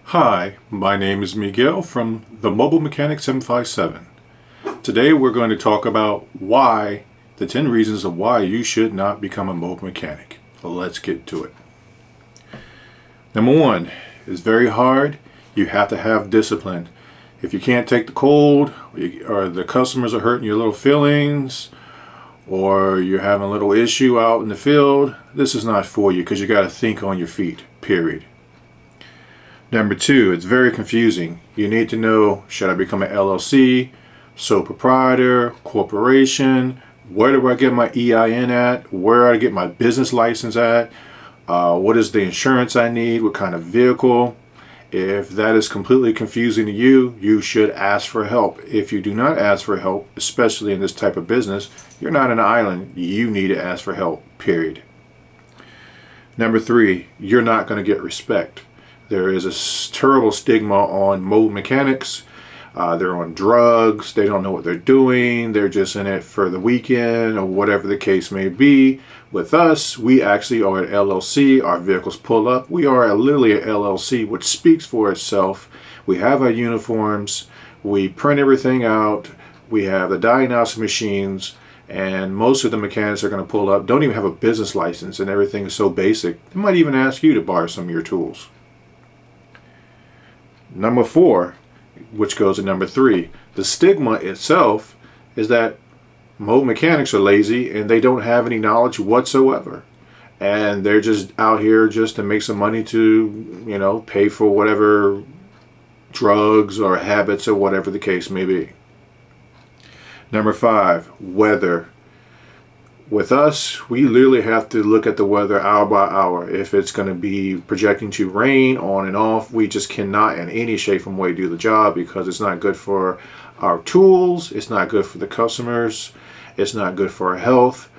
Hi, my name is Miguel from the Mobile Mechanic 757. Today we're going to talk about the 10 reasons of why you should not become a mobile mechanic. So let's get to it. Number one, it's very hard. You have to have discipline. If you can't take the cold, or the customers are hurting your little feelings, or you're having a little issue out in the field, this is not for you because you got to think on your feet, period. Number two, it's very confusing. You need to know, should I become an LLC, sole proprietor, corporation? Where do I get my EIN at? Where do I get my business license at? What is the insurance I need? What kind of vehicle? If that is completely confusing to you, you should ask for help. If you do not ask for help, especially in this type of business, you're not an island. You need to ask for help, period. Number three, you're not going to get respect. There is a terrible stigma on mobile mechanics. They're on drugs. They don't know what they're doing. They're just in it for the weekend or whatever the case may be. With us, we actually are an LLC. Our vehicles pull up. We are literally an LLC, which speaks for itself. We have our uniforms. We print everything out. We have the diagnosing machines. And most of the mechanics are going to pull up don't even have a business license, and everything is so basic. They might even ask you to borrow some of your tools. Number four, which goes to number three, the stigma itself is that mobile mechanics are lazy and they don't have any knowledge whatsoever. And they're just out here just to make some money to, pay for whatever drugs or habits or whatever the case may be. Number five, weather. With us, we literally have to look at the weather hour by hour. If it's going to be projecting to rain on and off, we just cannot in any shape or way do the job because it's not good for our tools. It's not good for the customers. It's not good for our health.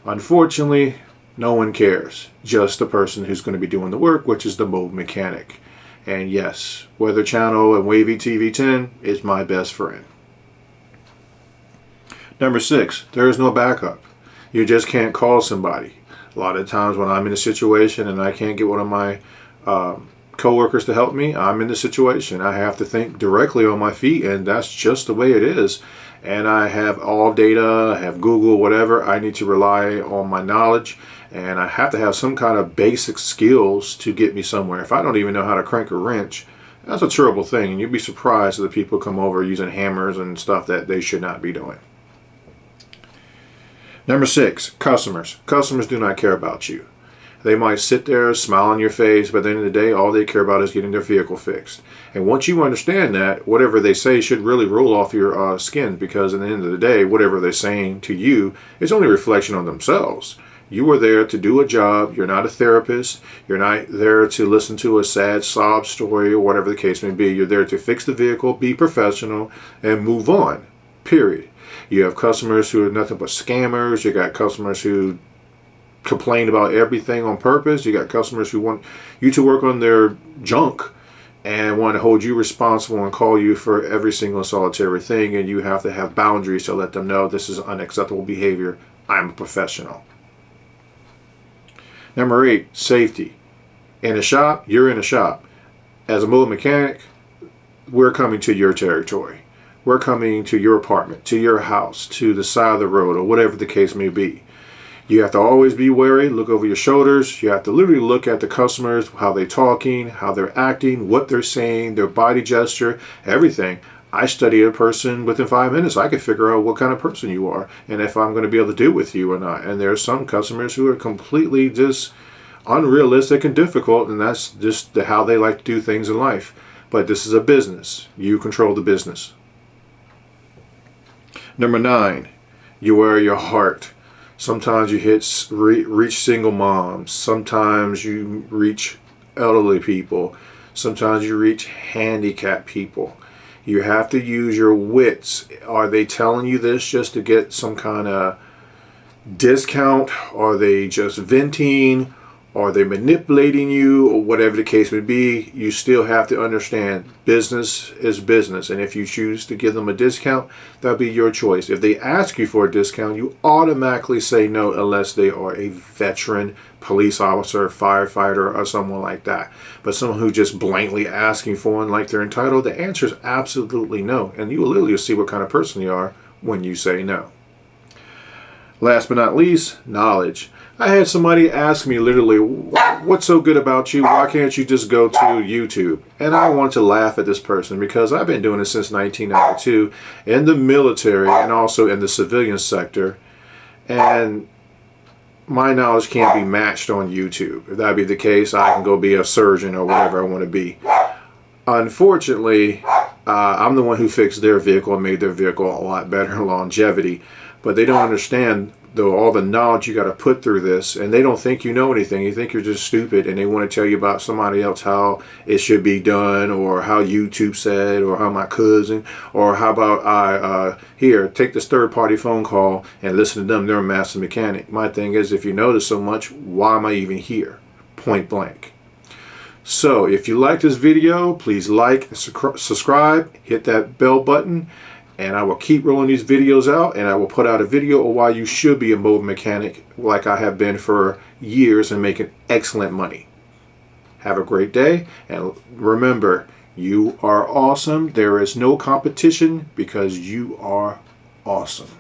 Unfortunately, no one cares. Just the person who's going to be doing the work, which is the mobile mechanic. And yes, Weather Channel and Wavy TV10 is my best friend. Number six, there is no backup. You just can't call somebody. A lot of times when I'm in a situation and I can't get one of my coworkers to help me, I'm in the situation. I have to think directly on my feet, and that's just the way it is. And I have all data, I have Google, whatever. I need to rely on my knowledge, and I have to have some kind of basic skills to get me somewhere. If I don't even know how to crank a wrench, that's a terrible thing. And you'd be surprised at the people come over using hammers and stuff that they should not be doing. Number six, customers. Customers do not care about you. They might sit there, smile on your face, but at the end of the day, all they care about is getting their vehicle fixed. And once you understand that, whatever they say should really roll off your skin, because at the end of the day, whatever they're saying to you is only a reflection on themselves. You are there to do a job. You're not a therapist. You're not there to listen to a sad sob story or whatever the case may be. You're there to fix the vehicle, be professional, and move on, period. You have customers who are nothing but scammers. You got customers who complain about everything on purpose. You got customers who want you to work on their junk and want to hold you responsible and call you for every single solitary thing. And you have to have boundaries to let them know this is unacceptable behavior. I'm a professional. Number eight, safety. In a shop, you're in a shop. As a mobile mechanic, we're coming to your territory. We're coming to your apartment, to your house, to the side of the road, or whatever the case may be. You have to always be wary, look over your shoulders. You have to literally look at the customers, how they're talking, how they're acting, what they're saying, their body gesture, everything. I study a person within 5 minutes. I can figure out what kind of person you are and if I'm going to be able to deal with you or not. And there are some customers who are completely just unrealistic and difficult, and that's just how they like to do things in life. But this is a business. You control the business. Number nine, you wear your heart. Sometimes you reach single moms. Sometimes you reach elderly people. Sometimes you reach handicapped people. You have to use your wits. Are they telling you this just to get some kind of discount? Are they just venting? Are they manipulating you, or whatever the case may be? You still have to understand business is business. And if you choose to give them a discount, that'll be your choice. If they ask you for a discount, you automatically say no unless they are a veteran police officer, firefighter, or someone like that. But someone who just blankly asking for one like they're entitled, the answer is absolutely no. And you will literally see what kind of person you are when you say no. Last but not least, knowledge. I had somebody ask me literally, what's so good about you? Why can't you just go to YouTube? And I want to laugh at this person because I've been doing it since 1992 in the military and also in the civilian sector. And my knowledge can't be matched on YouTube. If that be the case, I can go be a surgeon or whatever I want to be. Unfortunately, I'm the one who fixed their vehicle and made their vehicle a lot better in longevity. But they don't understand though all the knowledge you got to put through this, and they don't think you know anything. You think you're just stupid, and they want to tell you about somebody else how it should be done, or how YouTube said, or how my cousin, or how about here, take this third-party phone call and listen to them. They're a master mechanic. My thing is, if you know this so much, why am I even here? Point blank. So if you like this video, please like and subscribe, hit that bell button, and I will keep rolling these videos out, and I will put out a video on why you should be a mobile mechanic like I have been for years and making excellent money. Have a great day, and remember, you are awesome. There is no competition because you are awesome.